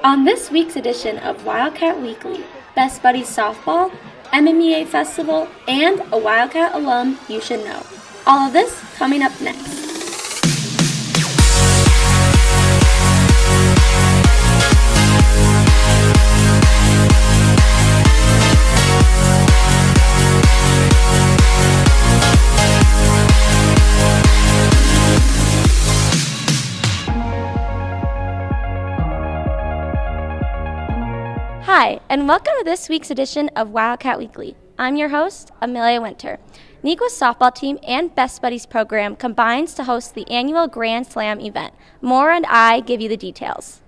On this week's edition of Wildcat Weekly, Best Buddies Softball, MMA Festival, and a Wildcat alum you should know. All of this coming up next. Hi, and welcome to this week's edition of Wildcat Weekly. I'm your host, Amelia Winter. Nequa's softball team and Best Buddies program combines to host the annual Grand Slam event. Moore and I give you the details.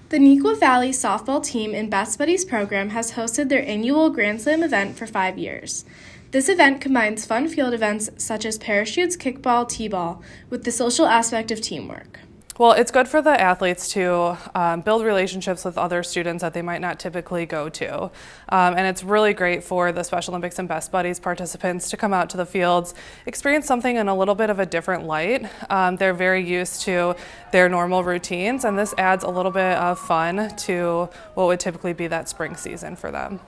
The Nequa Valley softball team and Best Buddies program has hosted their annual Grand Slam event for 5 years. This event combines fun field events such as parachutes, kickball, t-ball, with the social aspect of teamwork. Well, it's good for the athletes to build relationships with other students that they might not typically go to. And it's really great for the Special Olympics and Best Buddies participants to come out to the fields, experience something in a little bit of a different light. They're very used to their normal routines, and this adds a little bit of fun to what would typically be that spring season for them.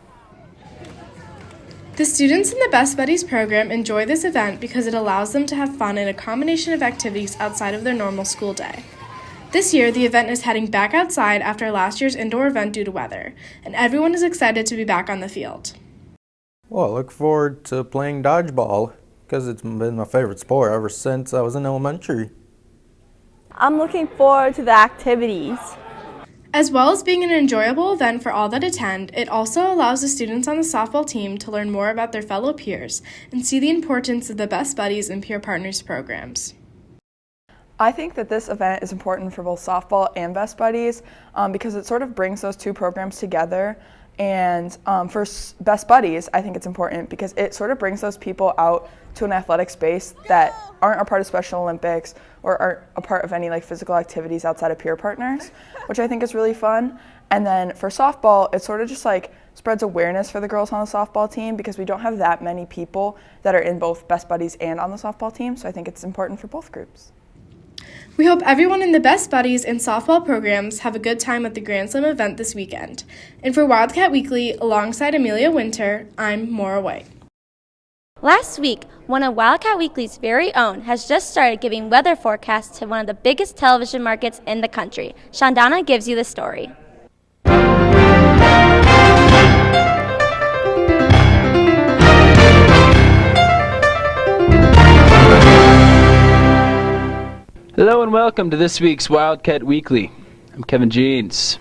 The students in the Best Buddies program enjoy this event because it allows them to have fun in a combination of activities outside of their normal school day. This year, the event is heading back outside after last year's indoor event due to weather, and everyone is excited to be back on the field. Well, I look forward to playing dodgeball because it's been my favorite sport ever since I was in elementary. I'm looking forward to the activities. As well as being an enjoyable event for all that attend, it also allows the students on the softball team to learn more about their fellow peers and see the importance of the Best Buddies and Peer Partners programs. I think that this event is important for both softball and Best Buddies because it sort of brings those two programs together. And for Best Buddies, I think it's important because it sort of brings those people out to an athletic space that aren't a part of Special Olympics or aren't a part of any physical activities outside of peer partners, which I think is really fun. And then for softball, it sort of just spreads awareness for the girls on the softball team because we don't have that many people that are in both Best Buddies and on the softball team. So I think it's important for both groups. We hope everyone in the Best Buddies and softball programs have a good time at the Grand Slam event this weekend. And for Wildcat Weekly, alongside Amelia Winter, I'm Maura White. Last week, one of Wildcat Weekly's very own has just started giving weather forecasts to one of the biggest television markets in the country. Shandana gives you the story. Hello and welcome to this week's Wildcat Weekly. I'm Kevin Jeans.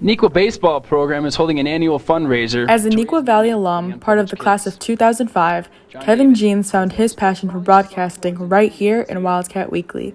Nequa Baseball Program is holding an annual fundraiser. As a Nequa Valley alum, part of the class of 2005, Kevin Jeans found his passion for broadcasting right here in Wildcat Weekly.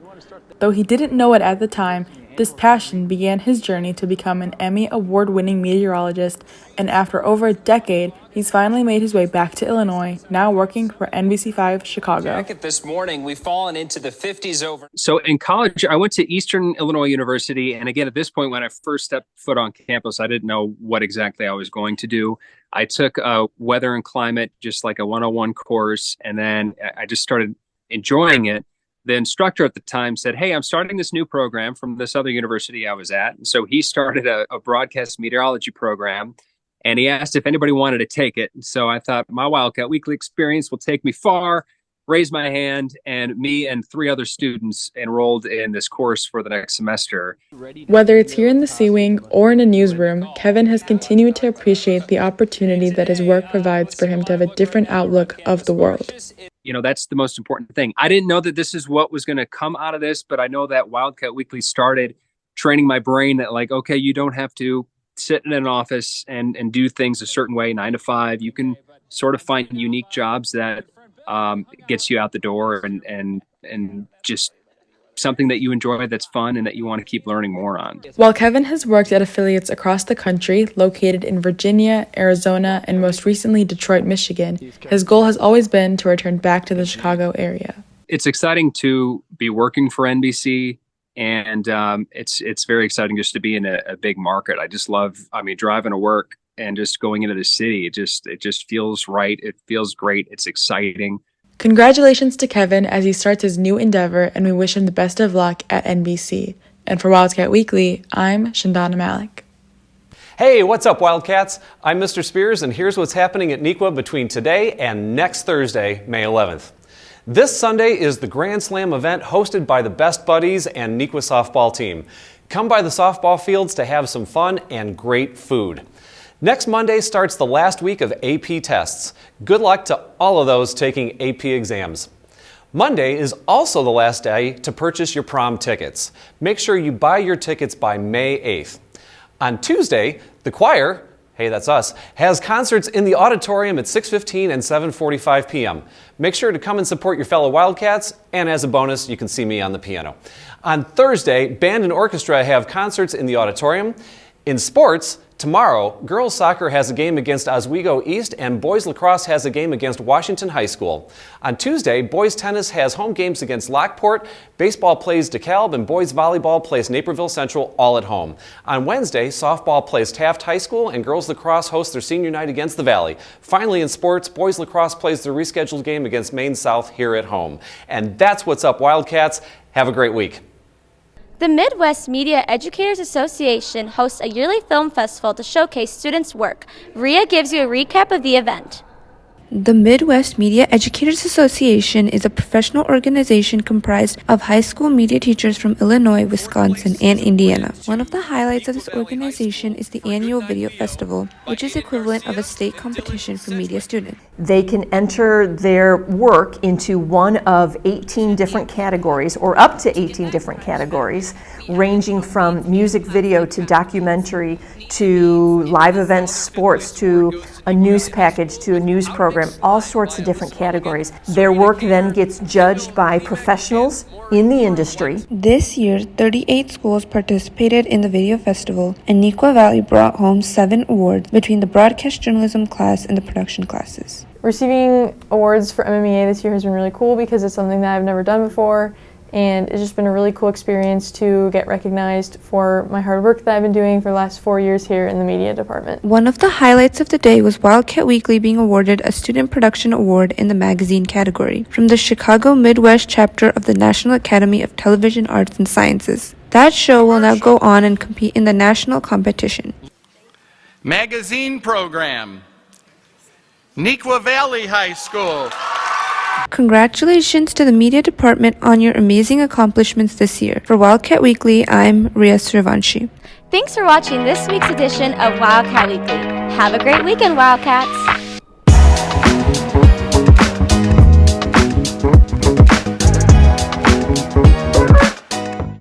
Though he didn't know it at the time, this passion began his journey to become an Emmy Award-winning meteorologist, and after over a decade, he's finally made his way back to Illinois, now working for NBC5 Chicago. This morning, we've fallen into the 50s over. So in college, I went to Eastern Illinois University, and again, at this point, when I first stepped foot on campus, I didn't know what exactly I was going to do. I took weather and climate, just like a 101 course, and then I just started enjoying it. The instructor at the time said, "Hey, I'm starting this new program from this other university I was at." And so he started a broadcast meteorology program, and he asked if anybody wanted to take it. And so I thought my Wildcat Weekly experience will take me far, raised my hand, and me and 3 other students enrolled in this course for the next semester. Whether it's here in the C Wing or in a newsroom, Kevin has continued to appreciate the opportunity that his work provides for him to have a different outlook of the world. That's the most important thing. I didn't know that this is what was going to come out of this, but I know that Wildcat Weekly started training my brain that okay, you don't have to sit in an office and do things a certain way, 9 to 5. You can sort of find unique jobs that gets you out the door and just something that you enjoy, that's fun, and that you want to keep learning more on. While Kevin has worked at affiliates across the country, located in Virginia, Arizona, and most recently Detroit, Michigan, his goal has always been to return back to the Chicago area. It's exciting to be working for NBC, and it's very exciting just to be in a big market. I just love, driving to work and just going into the city. It just feels right. It feels great. It's exciting. Congratulations to Kevin as he starts his new endeavor, and we wish him the best of luck at NBC. And for Wildcat Weekly, I'm Shandana Malik. Hey, what's up, Wildcats? I'm Mr. Spears, and here's what's happening at NEQA between today and next Thursday, May 11th. This Sunday is the Grand Slam event hosted by the Best Buddies and NEQA softball team. Come by the softball fields to have some fun and great food. Next Monday starts the last week of AP tests. Good luck to all of those taking AP exams. Monday is also the last day to purchase your prom tickets. Make sure you buy your tickets by May 8th. On Tuesday, the choir, hey, that's us, has concerts in the auditorium at 6:15 and 7:45 p.m. Make sure to come and support your fellow Wildcats, and as a bonus, you can see me on the piano. On Thursday, band and orchestra have concerts in the auditorium. In sports, tomorrow, girls soccer has a game against Oswego East and boys lacrosse has a game against Washington High School. On Tuesday, boys tennis has home games against Lockport, baseball plays DeKalb, and boys volleyball plays Naperville Central all at home. On Wednesday, softball plays Taft High School and girls lacrosse hosts their senior night against the Valley. Finally, in sports, boys lacrosse plays their rescheduled game against Maine South here at home. And that's what's up, Wildcats. Have a great week. The Midwest Media Educators Association hosts a yearly film festival to showcase students' work. Rhea gives you a recap of the event. The Midwest Media Educators Association is a professional organization comprised of high school media teachers from Illinois, Wisconsin, and Indiana. One of the highlights of this organization is the annual video festival, which is equivalent of a state competition for media students. They can enter their work into one of 18 different categories, or up to 18 different categories, ranging from music video to documentary to live events, sports, to a news package, to a news program, all sorts of different categories. Their work then gets judged by professionals in the industry. This year, 38 schools participated in the video festival, and Neuqua Valley brought home 7 awards between the broadcast journalism class and the production classes. Receiving awards for MMEA this year has been really cool because it's something that I've never done before, and it's just been a really cool experience to get recognized for my hard work that I've been doing for the last 4 years here in the media department. One of the highlights of the day was Wildcat Weekly being awarded a Student Production Award in the magazine category from the Chicago Midwest chapter of the National Academy of Television Arts and Sciences. That show will now go on and compete in the national competition. Magazine program, Neuqua Valley High School. Congratulations to the media department on your amazing accomplishments this year. For Wildcat Weekly, I'm Rhea Srivanshi. Thanks for watching this week's edition of Wildcat Weekly. Have a great weekend, Wildcats!